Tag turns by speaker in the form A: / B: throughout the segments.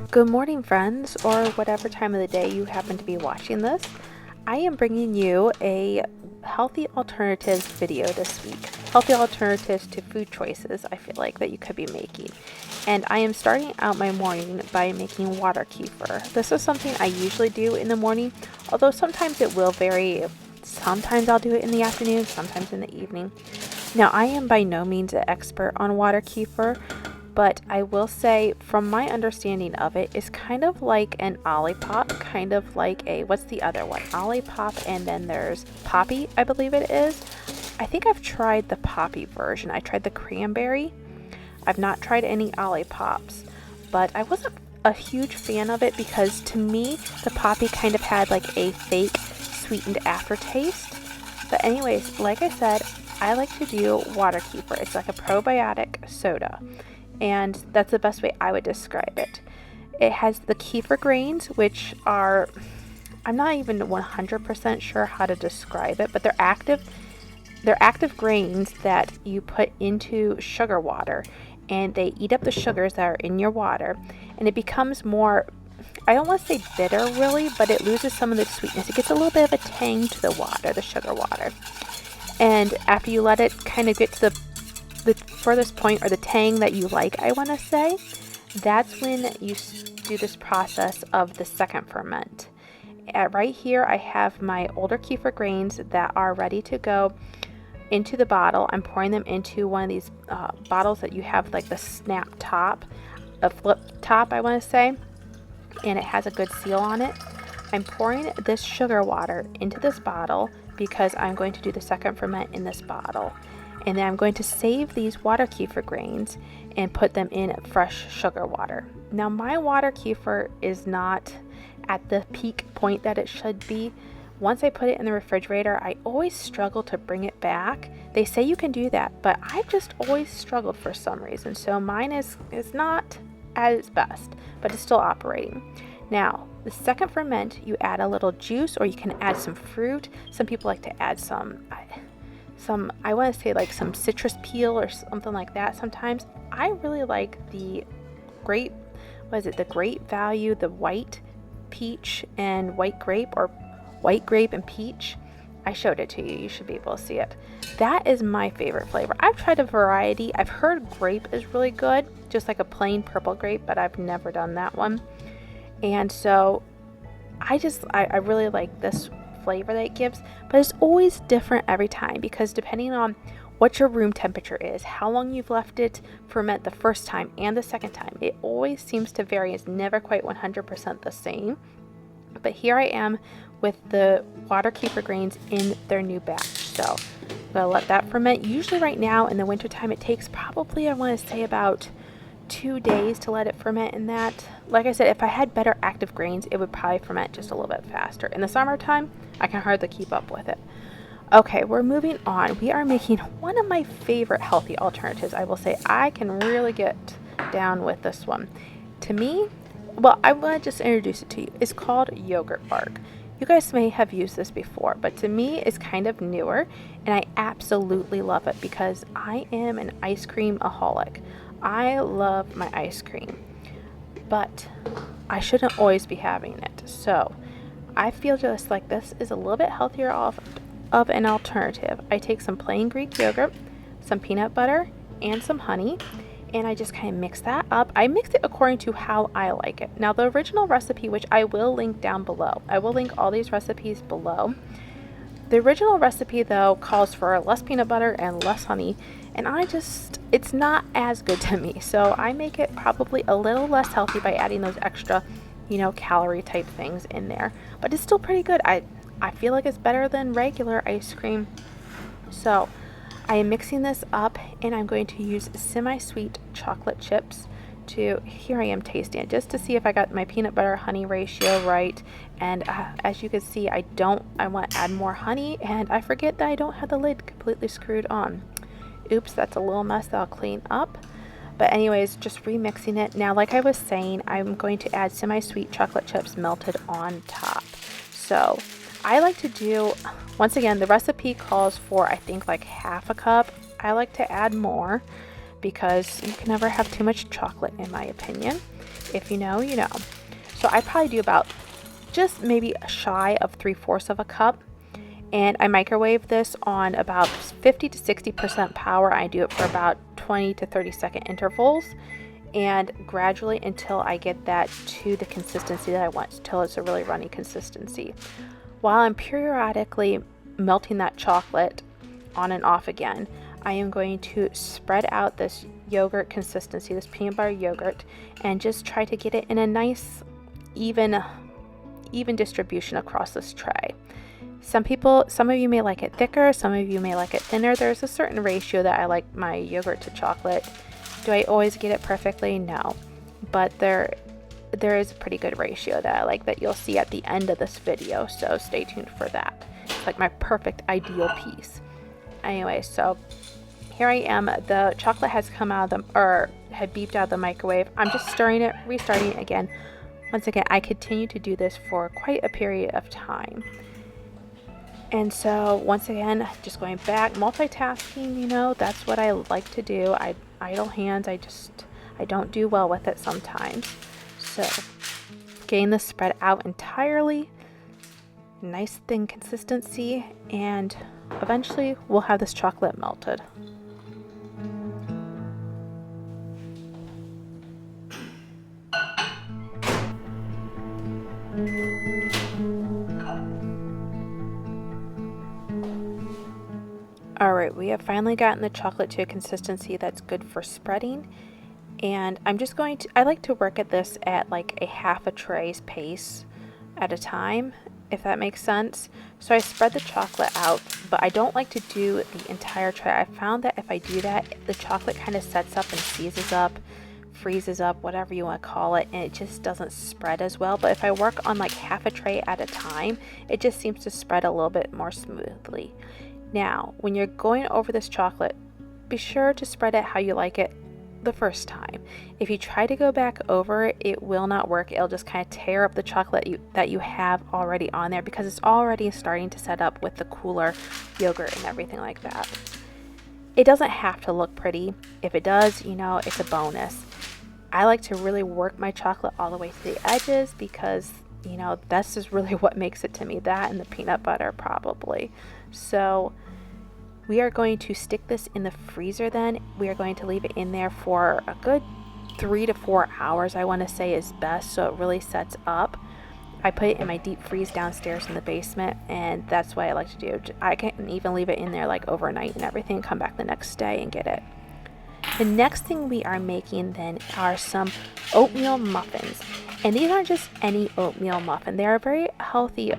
A: Good morning, friends, or whatever time of the day you happen to be watching this. I am bringing you a healthy alternatives video this week. Healthy alternatives to food choices I feel like that you could be making. And I am starting out my morning by making water kefir. This is something I usually do in the morning, although sometimes it will vary. Sometimes I'll do it in the afternoon, sometimes in the evening. Now, I am by no means an expert on water kefir, but I will say from my understanding of it is kind of like an Olipop, kind of like what's the other one? Olipop, and then there's Poppy, I believe it is. I think I've tried the Poppy version. I tried the cranberry. I've not tried any Olipops, but I wasn't a huge fan of it because to me, the Poppy kind of had like a fake sweetened aftertaste. But anyways, like I said, I like to do water kefir. It's like a probiotic soda, and that's the best way I would describe it. It has the kefir grains, which are, I'm not even 100% sure how to describe it, but they're active grains that you put into sugar water, and they eat up the sugars that are in your water, and it becomes more, I don't want to say bitter really, but it loses some of the sweetness. It gets a little bit of a tang to the water, the sugar water. And after you let it kind of get to the furthest point, or the tang that you like, I want to say, that's when you do this process of the second ferment. Right here I have my older kefir grains that are ready to go into the bottle. I'm pouring them into one of these bottles that you have like the snap top, a flip top I want to say, and it has a good seal on it. I'm pouring this sugar water into this bottle because I'm going to do the second ferment in this bottle. And then I'm going to save these water kefir grains and put them in fresh sugar water. Now, my water kefir is not at the peak point that it should be. Once I put it in the refrigerator, I always struggle to bring it back. They say you can do that, but I've just always struggled for some reason. So mine is not at its best, but it's still operating. Now, the second ferment, you add a little juice, or you can add some fruit. Some people like to add some, I want to say like some citrus peel or something like that sometimes. I really like the grape, the Great Value, the white peach and white grape, or white grape and peach. I showed it to you. You should be able to see it. That is my favorite flavor. I've tried a variety. I've heard grape is really good, just like a plain purple grape, but I've never done that one. And so I really like this flavor that it gives, but it's always different every time because depending on what your room temperature is, how long you've left it ferment the first time and the second time, it always seems to vary. It's never quite 100% the same. But here I am with the water kefir grains in their new batch. So I'm gonna let that ferment. Usually right now in the wintertime, it takes probably, I want to say, about 2 days to let it ferment in that. Like I said, if I had better active grains, it would probably ferment just a little bit faster. In the summertime, I can hardly keep up with it. Okay, we're moving on. We are making one of my favorite healthy alternatives. I will say I can really get down with this one. To me, well, I want to just introduce it to you. It's called yogurt bark. You guys may have used this before, but to me it's kind of newer, and I absolutely love it because I am an ice cream-aholic. I love my ice cream, but I shouldn't always be having it. So I feel just like this is a little bit healthier of an alternative. I take some plain Greek yogurt, some peanut butter, and some honey, and I just kind of mix that up. I mix it according to how I like it. Now, the original recipe, which I will link down below, I will link all these recipes below. The original recipe, though, calls for less peanut butter and less honey, and it's not as good to me. So I make it probably a little less healthy by adding those extra, calorie type things in there. But it's still pretty good. I feel like it's better than regular ice cream. So I am mixing this up, and I'm going to use semi-sweet chocolate chips here I am tasting it just to see if I got my peanut butter honey ratio right. And as you can see, I want to add more honey, and I forget that I don't have the lid completely screwed on. Oops, that's a little mess that I'll clean up. But anyways, just remixing it. Now, like I was saying, I'm going to add semi-sweet chocolate chips melted on top. So I like to do, once again, the recipe calls for, I think, like half a cup. I like to add more because you can never have too much chocolate, in my opinion. If you know, you know. So I probably do about just maybe shy of 3/4 of a cup. And I microwave this on about 50 to 60% power. I do it for about 20 to 30-second intervals, and gradually until I get that to the consistency that I want, till it's a really runny consistency. While I'm periodically melting that chocolate on and off again, I am going to spread out this yogurt consistency, this peanut butter yogurt, and just try to get it in a nice even distribution across this tray. Some of you may like it thicker, some of you may like it thinner. There's a certain ratio that I like my yogurt to chocolate. Do I always get it perfectly? No. But there is a pretty good ratio that I like that you'll see at the end of this video, so stay tuned for that. It's like my perfect ideal piece. Anyway, so here I am. The chocolate has come out of had beeped out of the microwave. I'm just stirring it, restarting it again. Once again, I continue to do this for quite a period of time. And so once again, just going back, multitasking, you know, that's what I like to do. Idle hands, I don't do well with it sometimes. So getting this spread out entirely, nice thin consistency, and eventually we'll have this chocolate melted. Alright, we have finally gotten the chocolate to a consistency that's good for spreading, and I like to work at this at like a half a tray's pace at a time, if that makes sense. So I spread the chocolate out, but I don't like to do the entire tray. I found that if I do that, the chocolate kind of sets up and seizes up, freezes up, whatever you want to call it, and it just doesn't spread as well. But if I work on like half a tray at a time, it just seems to spread a little bit more smoothly. Now, when you're going over this chocolate, be sure to spread it how you like it the first time. If you try to go back over it, it will not work. It'll just kind of tear up the chocolate that you have already on there, because it's already starting to set up with the cooler yogurt and everything like that. It doesn't have to look pretty. If it does, you know, it's a bonus. I like to really work my chocolate all the way to the edges, because, you know, that's just really what makes it to me. That and the peanut butter, probably. So we are going to stick this in the freezer then. We are going to leave it in there for a good 3 to 4 hours, I want to say is best, so it really sets up. I put it in my deep freeze downstairs in the basement, and that's what I like to do. I can even leave it in there like overnight and everything, come back the next day and get it. The next thing we are making then are some oatmeal muffins. And these aren't just any oatmeal muffin. They are a very healthy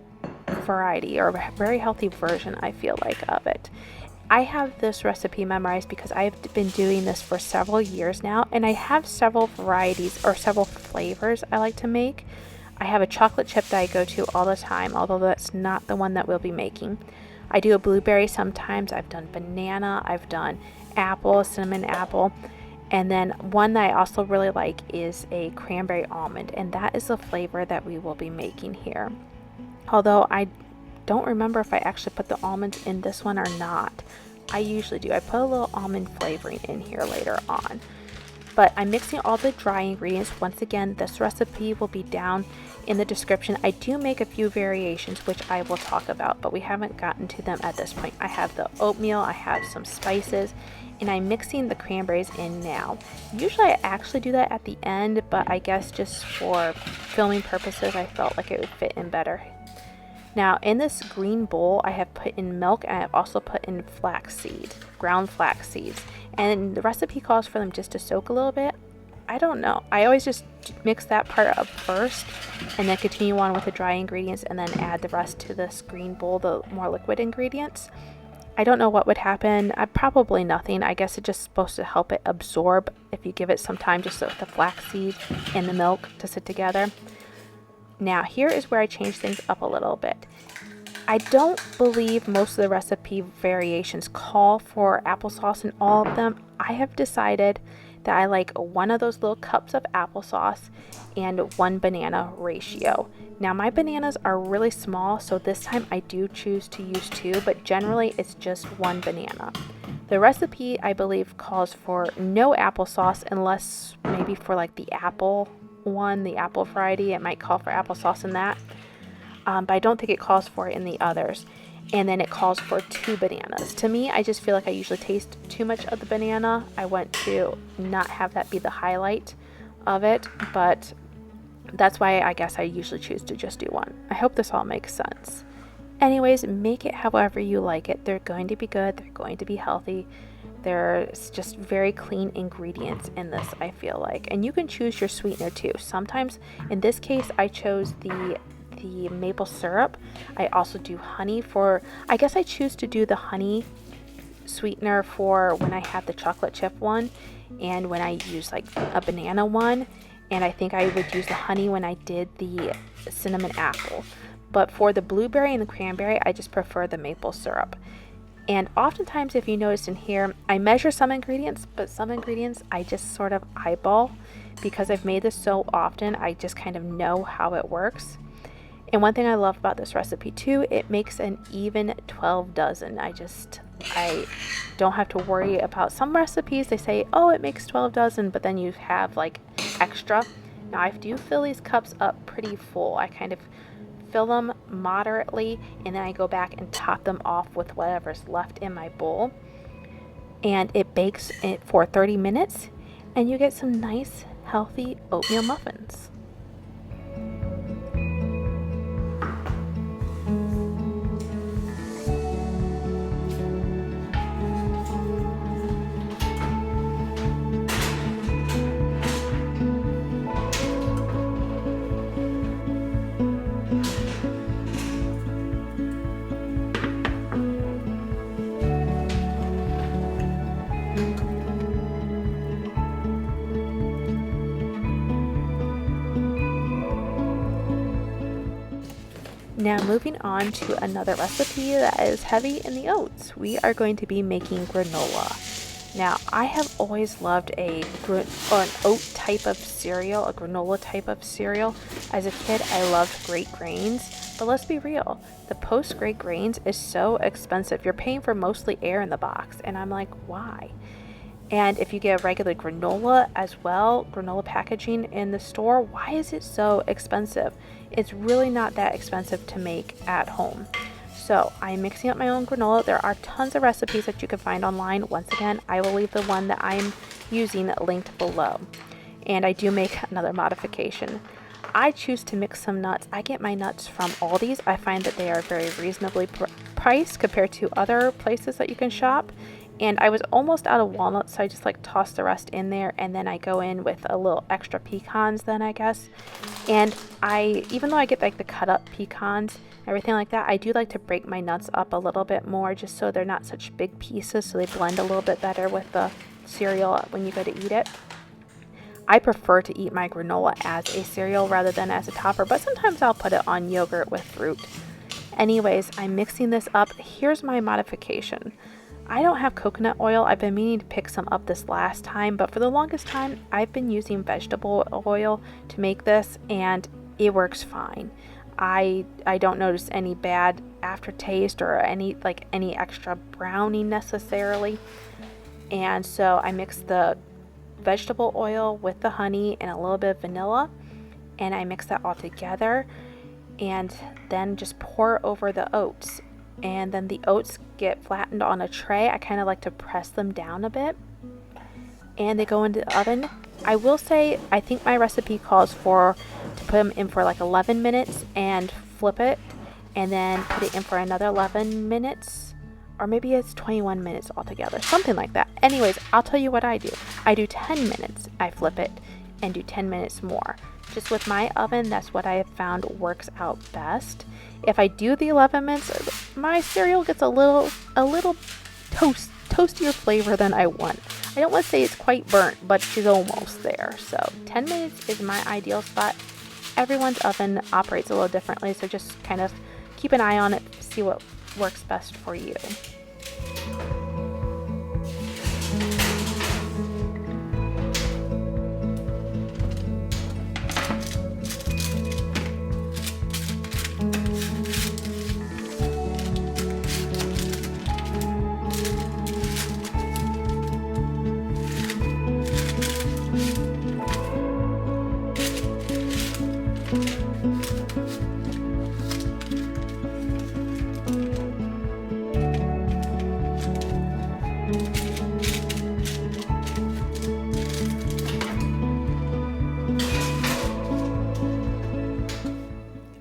A: variety, or a very healthy version, I feel like, of it. I have this recipe memorized because I've been doing this for several years now, and I have several varieties or several flavors I like to make. I have a chocolate chip that I go to all the time, although that's not the one that we'll be making. I do a blueberry sometimes. I've done banana, I've done apple, cinnamon apple, and then one that I also really like is a cranberry almond, and that is the flavor that we will be making here. Although I don't remember if I actually put the almonds in this one or not. I usually do. I put a little almond flavoring in here later on. But I'm mixing all the dry ingredients. Once again, this recipe will be down in the description. I do make a few variations, which I will talk about, but we haven't gotten to them at this point. I have the oatmeal, I have some spices, and I'm mixing the cranberries in now. Usually I actually do that at the end, but I guess just for filming purposes, I felt like it would fit in better. Now, in this green bowl, I have put in milk, and I've also put in flaxseed, ground flax seeds. And the recipe calls for them just to soak a little bit. I don't know. I always just mix that part up first, and then continue on with the dry ingredients, and then add the rest to this green bowl, the more liquid ingredients. I don't know what would happen. Probably nothing. I guess it's just supposed to help it absorb if you give it some time, just so the flaxseed and the milk to sit together. Now, here is where I change things up a little bit. I don't believe most of the recipe variations call for applesauce in all of them. I have decided that I like one of those little cups of applesauce and 1 banana ratio. Now, my bananas are really small, so this time I do choose to use 2, but generally it's just 1 banana. The recipe, I believe, calls for no applesauce unless maybe for like the apple one, the apple variety, it might call for applesauce in that. But I don't think it calls for it in the others. And then it calls for 2 bananas. To me, I just feel like I usually taste too much of the banana. I want to not have that be the highlight of it, but that's why I guess I usually choose to just do 1. I hope this all makes sense. Anyways, make it however you like it. They're going to be good. They're going to be healthy. There's just very clean ingredients in this, I feel like. And you can choose your sweetener too. Sometimes, in this case, I chose the maple syrup. I also do honey for, I guess I choose to do the honey sweetener for when I have the chocolate chip one and when I use like a banana one. And I think I would use the honey when I did the cinnamon apple. But for the blueberry and the cranberry, I just prefer the maple syrup. And oftentimes, if you notice in here, I measure some ingredients, but some ingredients I just sort of eyeball because I've made this so often, I just kind of know how it works. And one thing I love about this recipe too, it makes an even 12 dozen. I don't have to worry about some recipes. They say, oh, it makes 12 dozen, but then you have like extra. Now I do fill these cups up pretty full. I kind of fill them moderately and then I go back and top them off with whatever's left in my bowl. And it bakes it for 30 minutes and you get some nice healthy oatmeal muffins. Now moving on to another recipe that is heavy in the oats. We are going to be making granola. Now I have always loved an oat type of cereal, a granola type of cereal. As a kid I loved Great Grains, but let's be real, the Post Great Grains is so expensive. You're paying for mostly air in the box and I'm like, why? And if you get a regular granola as well, granola packaging in the store, why is it so expensive? It's really not that expensive to make at home. So I'm mixing up my own granola. There are tons of recipes that you can find online. Once again, I will leave the one that I'm using linked below. And I do make another modification. I choose to mix some nuts. I get my nuts from Aldi's. I find that they are very reasonably priced compared to other places that you can shop. And I was almost out of walnuts, so I just like toss the rest in there, and then I go in with a little extra pecans then, I guess. And even though I get like the cut up pecans, everything like that, I do like to break my nuts up a little bit more just so they're not such big pieces, so they blend a little bit better with the cereal when you go to eat it. I prefer to eat my granola as a cereal rather than as a topper, but sometimes I'll put it on yogurt with fruit. Anyways, I'm mixing this up. Here's my modification. I don't have coconut oil. I've been meaning to pick some up this last time, but for the longest time, I've been using vegetable oil to make this, and it works fine. I don't notice any bad aftertaste or any extra browning necessarily. And so I mix the vegetable oil with the honey and a little bit of vanilla, and I mix that all together and then just pour over the oats. And then the oats get flattened on a tray. I kind of like to press them down a bit, and they go into the oven. I will say, I think my recipe calls for to put them in for like 11 minutes and flip it, and then put it in for another 11 minutes, or maybe it's 21 minutes altogether, something like that. Anyways, I'll tell you what I do. I do 10 minutes, I flip it, and do 10 minutes more. Just with my oven, that's what I have found works out best. If I do the 11 minutes, my cereal gets a little toastier flavor than I want. I don't want to say it's quite burnt, but she's almost there. So 10 minutes is my ideal spot. Everyone's oven operates a little differently, so just kind of keep an eye on it, see what works best for you.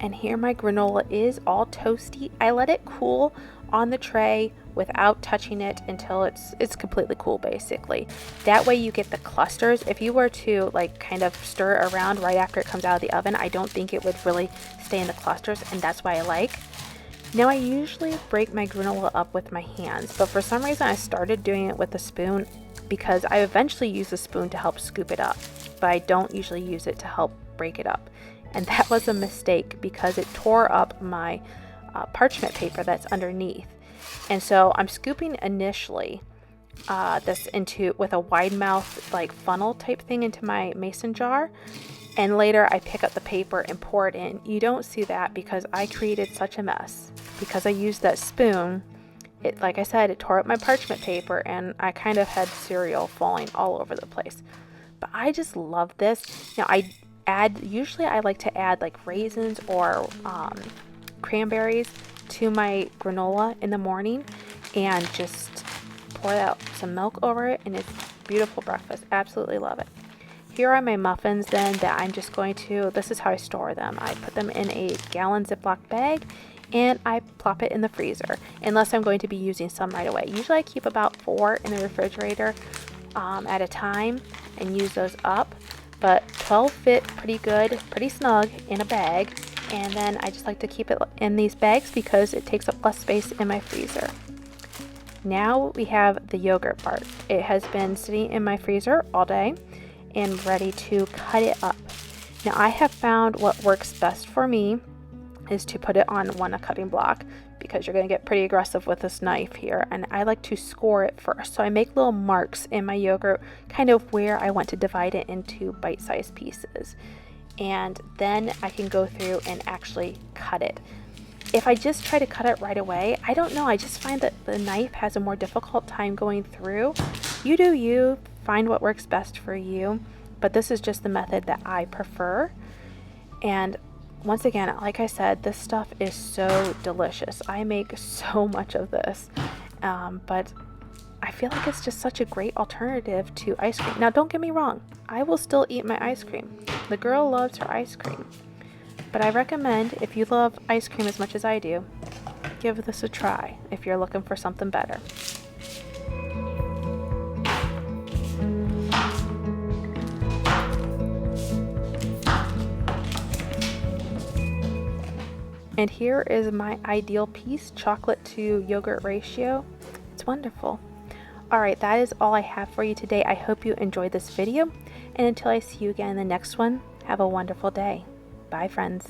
A: And here my granola is all toasty. I let it cool on the tray without touching it until it's completely cool, basically. That way you get the clusters. If you were to like kind of stir it around right after it comes out of the oven, I don't think it would really stay in the clusters, and that's why I like. Now I usually break my granola up with my hands, but for some reason I started doing it with a spoon because I eventually use a spoon to help scoop it up, but I don't usually use it to help break it up. And that was a mistake because it tore up my parchment paper that's underneath. And so I'm scooping initially this into with a wide mouth like funnel type thing into my mason jar, and later I pick up the paper and pour it in. You don't see that because I created such a mess because I used that spoon. It, like I said, it tore up my parchment paper and I kind of had cereal falling all over the place. But I just love this. Now usually I like to add like raisins or cranberries to my granola in the morning and just pour out some milk over it, and it's beautiful breakfast. Absolutely love it. Here are my muffins then that I'm just going to, this is how I store them. I put them in a gallon Ziploc bag and I plop it in the freezer unless I'm going to be using some right away. Usually I keep about 4 in the refrigerator at a time and use those up, but 12 fit pretty good, pretty snug in a bag. And then I just like to keep it in these bags because it takes up less space in my freezer. Now we have the yogurt part. It has been sitting in my freezer all day and ready to cut it up. Now I have found what works best for me is to put it on a cutting block because you're going to get pretty aggressive with this knife here, and I like to score it first. So I make little marks in my yogurt kind of where I want to divide it into bite-sized pieces, and then I can go through and actually cut it. If I just try to cut it right away, I don't know, I just find that the knife has a more difficult time going through. You do you, find what works best for you, but this is just the method that I prefer. And once again, like I said, this stuff is so delicious. I make so much of this, but I feel like it's just such a great alternative to ice cream. Now, don't get me wrong, I will still eat my ice cream. The girl loves her ice cream. But I recommend, if you love ice cream as much as I do, give this a try if you're looking for something better. And here is my ideal piece, chocolate to yogurt ratio. It's wonderful. Alright, that is all I have for you today. I hope you enjoyed this video. And until I see you again in the next one, have a wonderful day. Bye, friends.